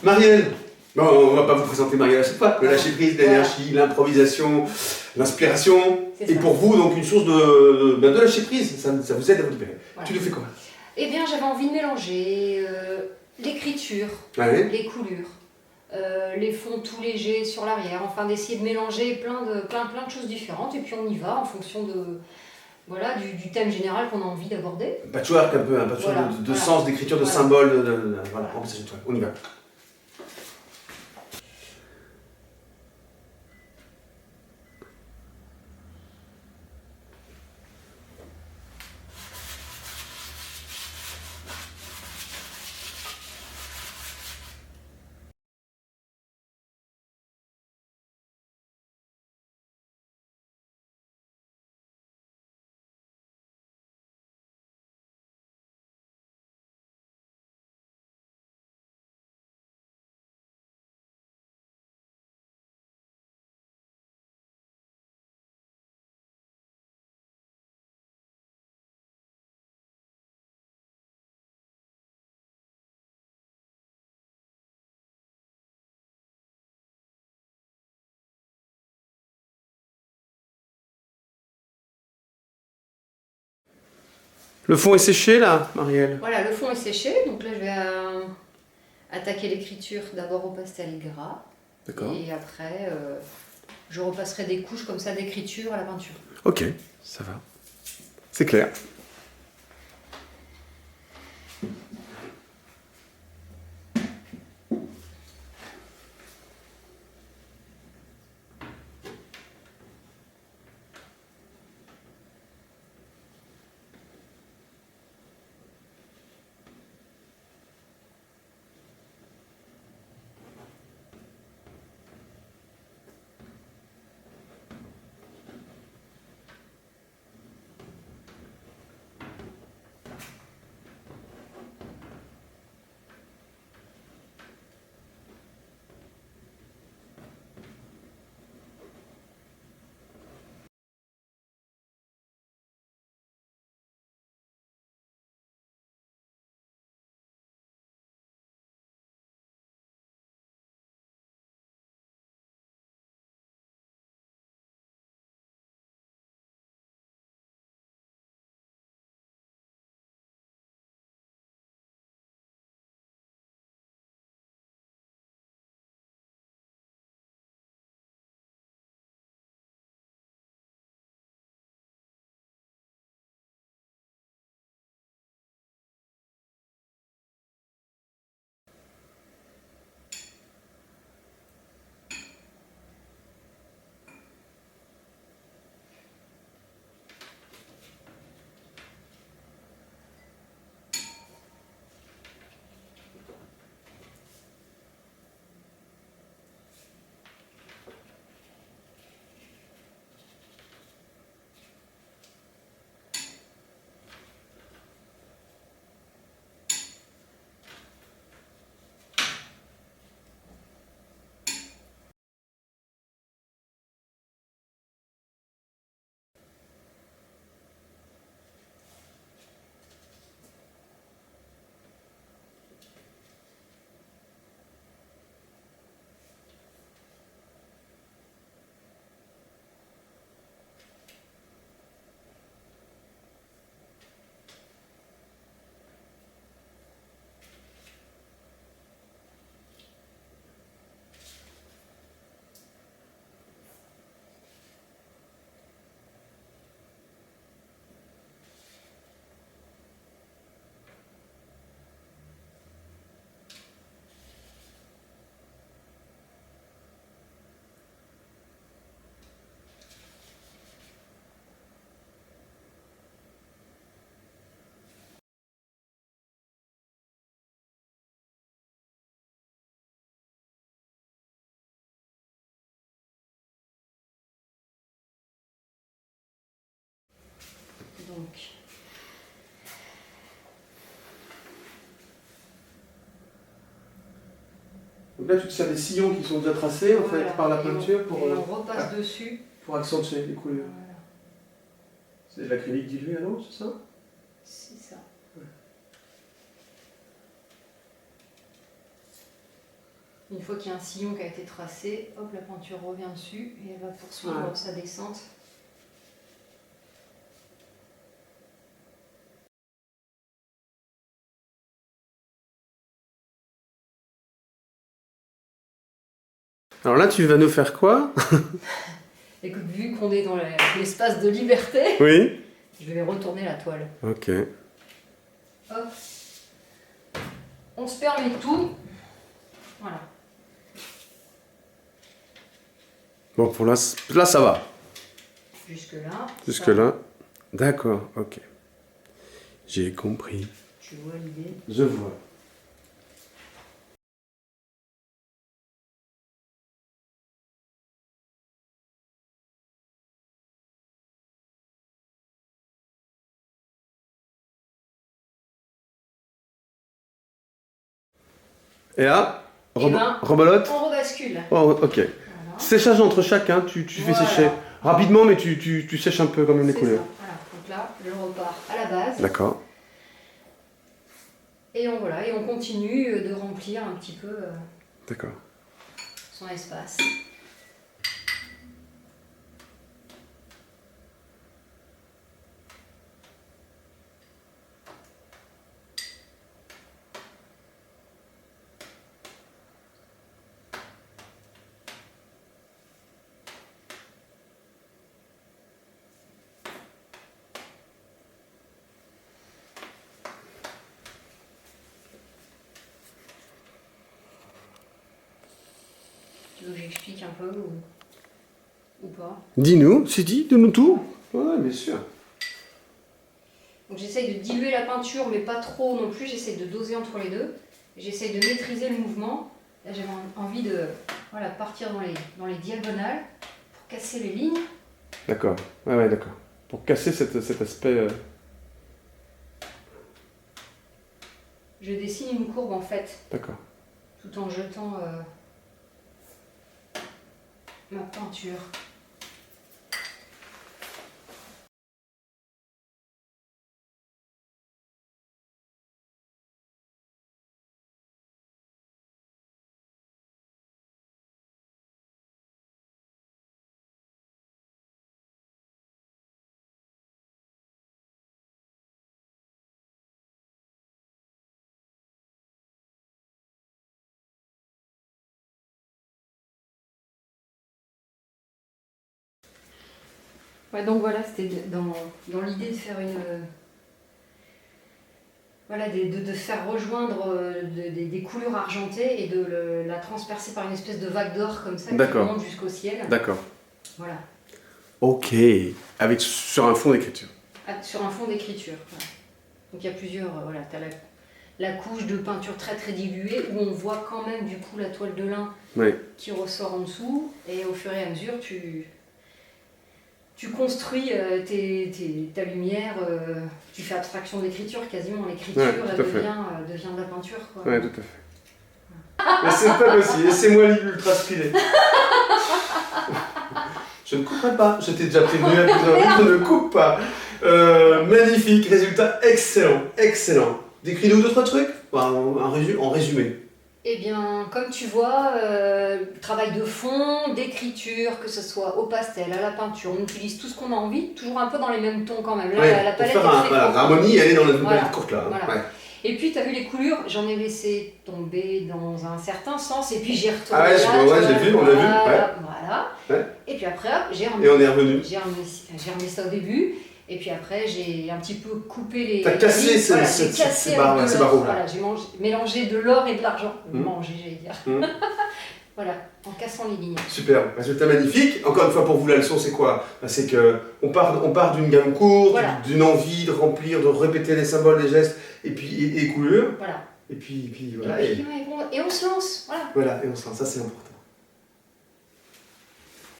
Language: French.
Marielle, bon, on va pas vous présenter Marielle à chaque fois. Le lâcher prise, l'énergie, l'improvisation, l'inspiration. Et pour vous, donc une source de lâcher prise. Ça vous aide à vous libérer. Voilà. Tu le fais quoi? Eh bien, j'avais envie de mélanger l'écriture, les coulures, les fonds tout légers sur l'arrière, enfin d'essayer de mélanger plein de choses différentes. Et puis on y va en fonction de, voilà, du thème général qu'on a envie d'aborder. Patchwork un peu, un patchwork de sens, d'écriture, de symboles, voilà, on y va. Le fond est séché là, Marielle? Voilà, le fond est séché, donc là je vais attaquer l'écriture d'abord au pastel gras. D'accord. Et après, je repasserai des couches comme ça d'écriture à la peinture. Ok, ça va. C'est clair. Donc là, tu te sers des sillons qui sont déjà tracés en fait par la peinture pour. Et on repasse dessus. Pour accentuer les couleurs. Voilà. C'est de l'acrylique dilué à l'eau, c'est ça? C'est ça. Ouais. Une fois qu'il y a un sillon qui a été tracé, hop, la peinture revient dessus et elle va poursuivre sa descente. Alors là, tu vas nous faire quoi? Écoute, vu qu'on est dans l'espace de liberté, oui. Je vais retourner la toile. Ok. Hop. On se permet tout. Voilà. Bon, pour là, ça va. Jusque-là. Jusque-là. D'accord, ok. J'ai compris. Tu vois l'idée? Je vois. Et là, rebolote. On rebascule. Oh, ok. Voilà. Séchage entre chaque, hein, tu fais sécher rapidement, mais tu sèches un peu quand même les couleurs. Voilà, donc là, je repars à la base. D'accord. Et on continue de remplir un petit peu son espace. Tu veux que j'explique un peu ou pas? Dis-nous, dis-nous tout. Ouais, bien sûr. Donc j'essaye de diluer la peinture, mais pas trop non plus. J'essaye de doser entre les deux. J'essaye de maîtriser le mouvement. Là, j'avais envie de partir dans les diagonales pour casser les lignes. D'accord. Ouais, d'accord. Pour casser cet aspect... Je dessine une courbe en fait. D'accord. Tout en jetant ma peinture. Ouais, donc voilà, c'était dans l'idée de faire de faire rejoindre des couleurs argentées et de la transpercer par une espèce de vague d'or comme ça qui remonte jusqu'au ciel. D'accord. Voilà. Ok. Sur un fond d'écriture. Sur un fond d'écriture. Voilà. Donc il y a plusieurs. Tu as la couche de peinture très très diluée où on voit quand même du coup la toile de lin qui ressort en dessous. Et au fur et à mesure, tu construis ta lumière, tu fais abstraction d'écriture quasiment. L'écriture devient de la peinture. Oui, tout à fait. Mais c'est pas possible, laissez-moi l'ultra stylé. Je ne couperai pas, je t'ai déjà prévenu à plusieurs reprises, je ne coupe pas. Magnifique, résultat excellent, excellent. Décris-nous d'autres trucs en résumé. Eh bien, comme tu vois, travail de fond, d'écriture, que ce soit au pastel, à la peinture, on utilise tout ce qu'on a envie, toujours un peu dans les mêmes tons quand même. Là, la palette est très courte. L'harmonie, elle est dans la palette courte là. Voilà. Ouais. Et puis, tu as vu les coulures, j'en ai laissé tomber dans un certain sens, et puis j'ai retourné j'ai vu, on l'a vu. Voilà. Ouais. Et puis après, j'ai remis ça au début. Et puis après, j'ai un petit peu coupé les... T'as cassé ces barreaux là. Voilà, j'ai mélangé de l'or et de l'argent. Mangé, j'allais dire. Voilà, en cassant les lignes. Super, résultat magnifique. Encore une fois, pour vous, la leçon, c'est quoi? C'est qu'on part d'une gamme courte, d'une envie de remplir, de répéter les symboles, les gestes, et puis les couleurs. Voilà. Et puis voilà. Et on se lance. Voilà. Voilà, et on se lance, ça c'est important.